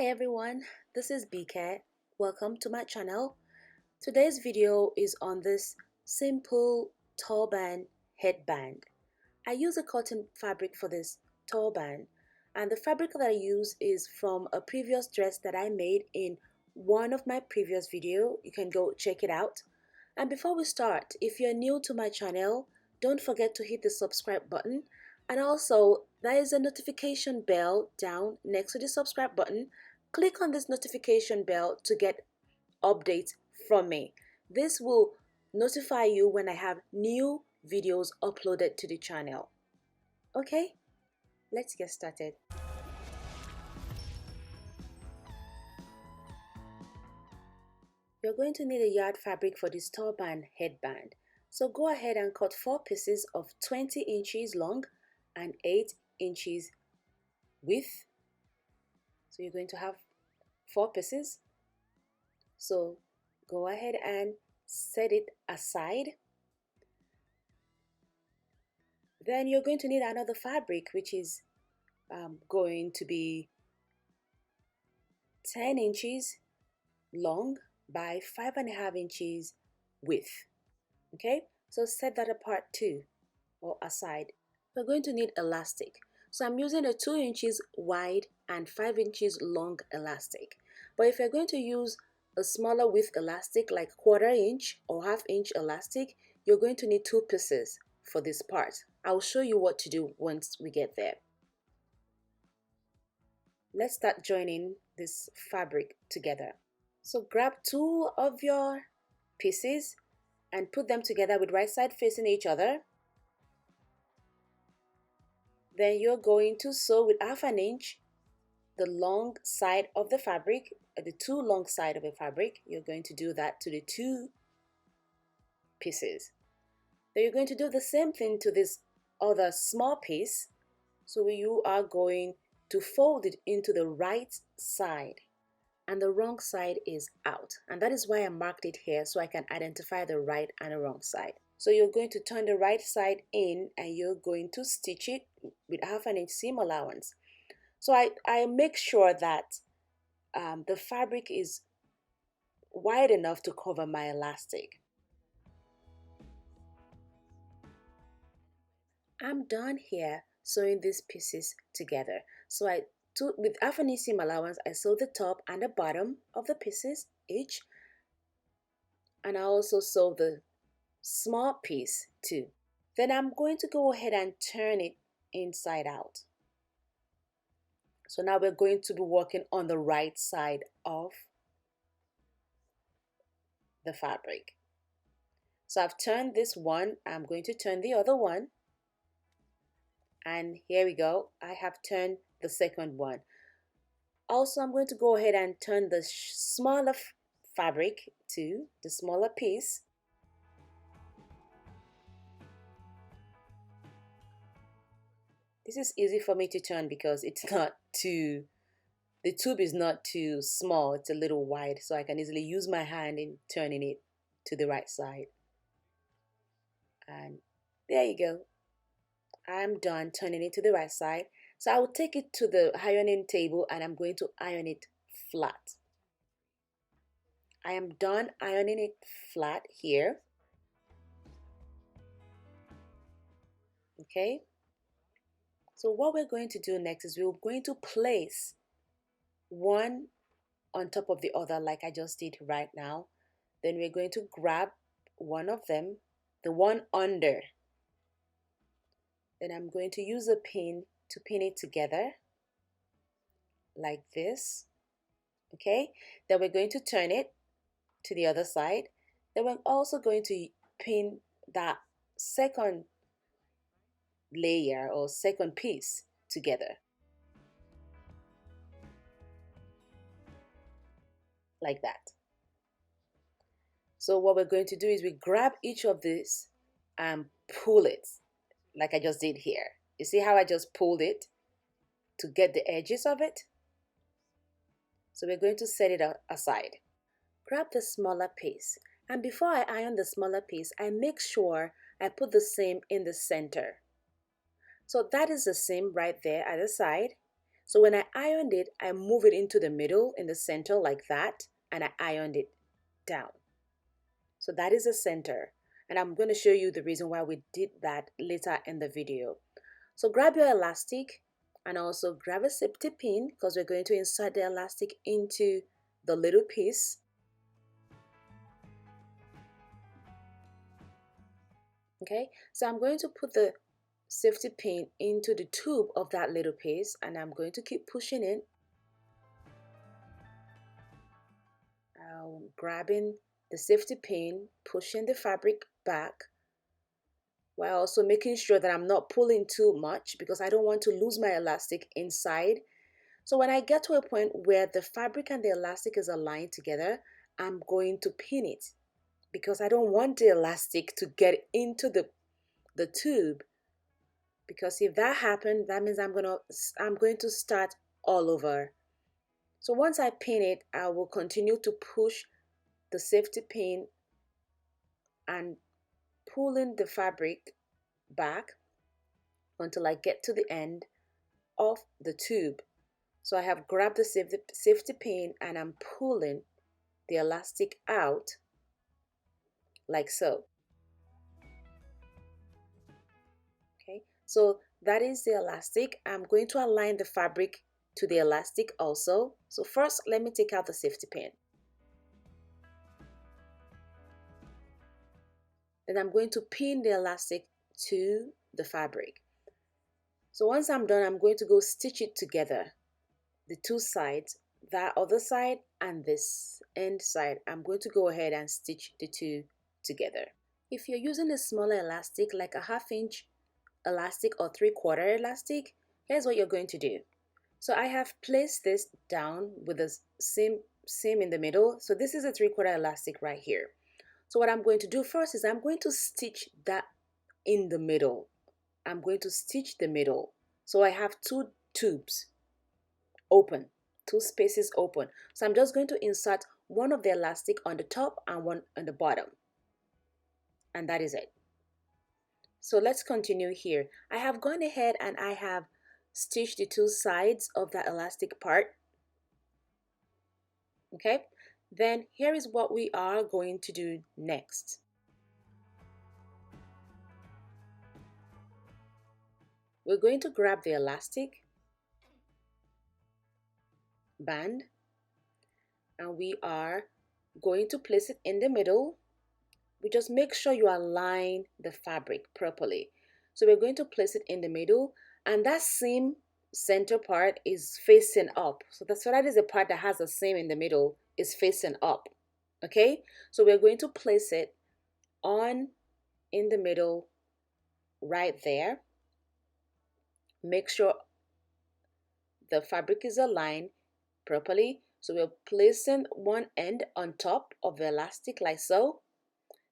Hi everyone, this is BK. Welcome to my channel. Today's video is on this simple turban headband. I use a cotton fabric for this turban, and the fabric that I use is from a previous dress that I made in one of my previous video. You can go check it out. And before we start, if you're new to my channel, don't forget to hit the subscribe button, and also there is a notification bell down next to the subscribe button. Click on this notification bell to get updates from me. This will notify you when I have new videos uploaded to the channel. Okay, let's get started. You're going to need a yard fabric for this turban headband. So go ahead and cut 4 pieces of 20 inches long and 8 inches width. So you're going to have 4 pieces. So go ahead and set it aside. Then you're going to need another fabric, which is going to be 10 inches long by 5.5 inches width. Okay, so set that apart too, or aside. We're going to need elastic. So I'm using a 2 inches wide and 5 inches long elastic. But if you're going to use a smaller width elastic like 1/4 inch or 1/2 inch elastic, you're going to need 2 pieces for this part. I'll show you what to do once we get there. Let's start joining this fabric together. So grab 2 of your pieces and put them together with right side facing each other. Then you're going to sew with 1/2 inch the long side of the fabric, the 2 long side of the fabric. You're going to do that to the 2 pieces. Then you're going to do the same thing to this other small piece. So you are going to fold it into the right side, and the wrong side is out. And that is why I marked it here, so I can identify the right and the wrong side. So you're going to turn the right side in, and you're going to stitch it with 1/2 inch seam allowance. So I make sure that the fabric is wide enough to cover my elastic. I'm done here sewing these pieces together. So with 1/2 inch seam allowance, I sew the top and the bottom of the pieces each, and I also sew the small piece too. Then I'm going to go ahead and turn it inside out. So now we're going to be working on the right side of the fabric. So I've turned this one, I'm going to turn the other one, and here we go, I have turned the second one. Also, I'm going to go ahead and turn the smaller fabric to the smaller piece. This is easy for me to turn because it's not too, the tube is not too small, it's a little wide, so I can easily use my hand in turning it to the right side. And there you go. I'm done turning it to the right side. So I will take it to the ironing table and I'm going to iron it flat. I am done ironing it flat here. Okay. So what we're going to do next is we're going to place one on top of the other like I just did right now. Then we're going to grab one of them, the one under. Then I'm going to use a pin to pin it together like this. Okay, then we're going to turn it to the other side. Then we're also going to pin that second layer or second piece together like that. So what we're going to do is we grab each of these and pull it like I just did here. You see how I just pulled it to get the edges of it? So we're going to set it aside. Grab the smaller piece, and before I iron the smaller piece, I make sure I put the seam in the center. So that is the seam right there at the side. So when I ironed it, I move it into the middle in the center like that, and I ironed it down. So that is the center. And I'm going to show you the reason why we did that later in the video. So grab your elastic and also grab a safety pin because we're going to insert the elastic into the little piece. Okay, so I'm going to put the safety pin into the tube of that little piece and I'm going to keep pushing it. Grabbing the safety pin, pushing the fabric back while also making sure that I'm not pulling too much because I don't want to lose my elastic inside. So when I get to a point where the fabric and the elastic is aligned together, I'm going to pin it because I don't want the elastic to get into the tube, because if that happens, that means I'm going to start all over. So once I pin it, I will continue to push the safety pin and pulling the fabric back until I get to the end of the tube. So I have grabbed the safety pin and I'm pulling the elastic out like so. Okay, so that is the elastic. I'm going to align the fabric to the elastic also. So first, let me take out the safety pin. Then I'm going to pin the elastic to the fabric. So once I'm done, I'm going to go stitch it together, the two sides, that other side and this end side. I'm going to go ahead and stitch the two together. If you're using a smaller elastic like a 1/2 inch elastic or 3/4 elastic, here's what you're going to do. So I have placed this down with the seam in the middle. So this is a 3/4 elastic right here. So what I'm going to do first is I'm going to stitch that in the middle. I'm going to stitch the middle. So I have two tubes open, two spaces open. So I'm just going to insert one of the elastic on the top and one on the bottom. And that is it. So let's continue here. I have gone ahead and I have stitched the two sides of that elastic part. Okay, then here is what we are going to do next. We're going to grab the elastic band and we are going to place it in the middle. We just make sure you align the fabric properly. So we're going to place it in the middle and that seam center part is facing up. So that is the part that has a seam in the middle is facing up. Okay, so we're going to place it on in the middle right there. Make sure the fabric is aligned properly. So we're placing one end on top of the elastic like so.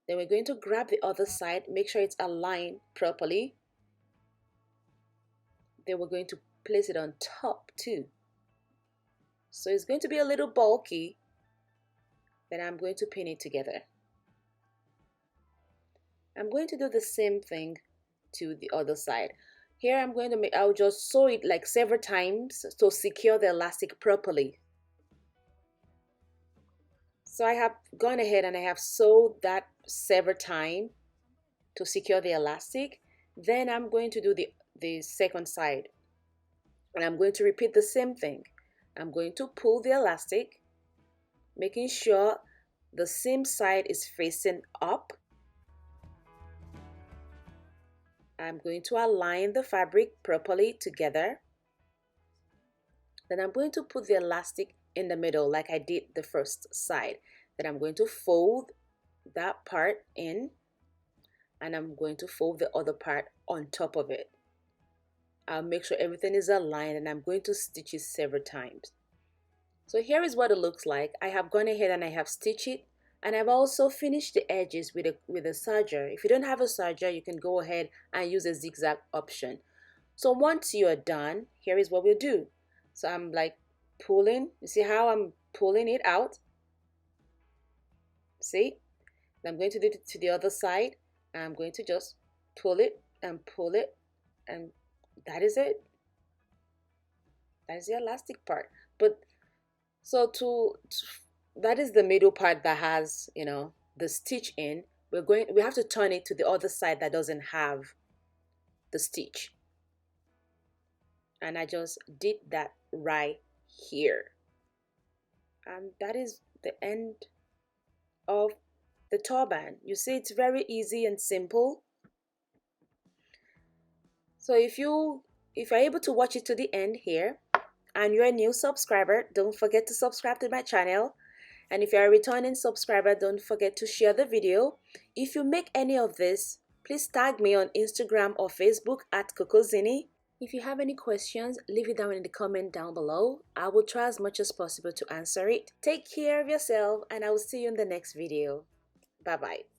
Then we're going to grab the other side, make sure it's aligned properly. Then we're going to place it on top too. So it's going to be a little bulky. Then I'm going to pin it together. I'm going to do the same thing to the other side. Here I'm going to I'll just sew it like several times to secure the elastic properly. So I have gone ahead and I have sewed that several times to secure the elastic. Then I'm going to do the second side. And I'm going to repeat the same thing. I'm going to pull the elastic, making sure the seam side is facing up. I'm going to align the fabric properly together. Then I'm going to put the elastic in the middle like I did the first side. Then I'm going to fold that part in and I'm going to fold the other part on top of it. I'll make sure everything is aligned and I'm going to stitch it several times. So here is what it looks like. I have gone ahead and I have stitched it and I've also finished the edges with a serger. If you don't have a serger, you can go ahead and use a zigzag option. So once you are done, here is what we'll do. So I'm like pulling, you see how I'm pulling it out? See? I'm going to do it to the other side. I'm going to just pull it and that is it. That is the elastic part. But so that is the middle part that has, you know, the stitch in. We have to turn it to the other side that doesn't have the stitch. And I just did that right here. And that is the end of the turban. You see, it's very easy and simple. So if you're able to watch it to the end here and you're a new subscriber, don't forget to subscribe to my channel. And if you're a returning subscriber, don't forget to share the video. If you make any of this, please tag me on Instagram or Facebook at CocoZini. If you have any questions, leave it down in the comment down below. I will try as much as possible to answer it. Take care of yourself and I will see you in the next video. Bye-bye.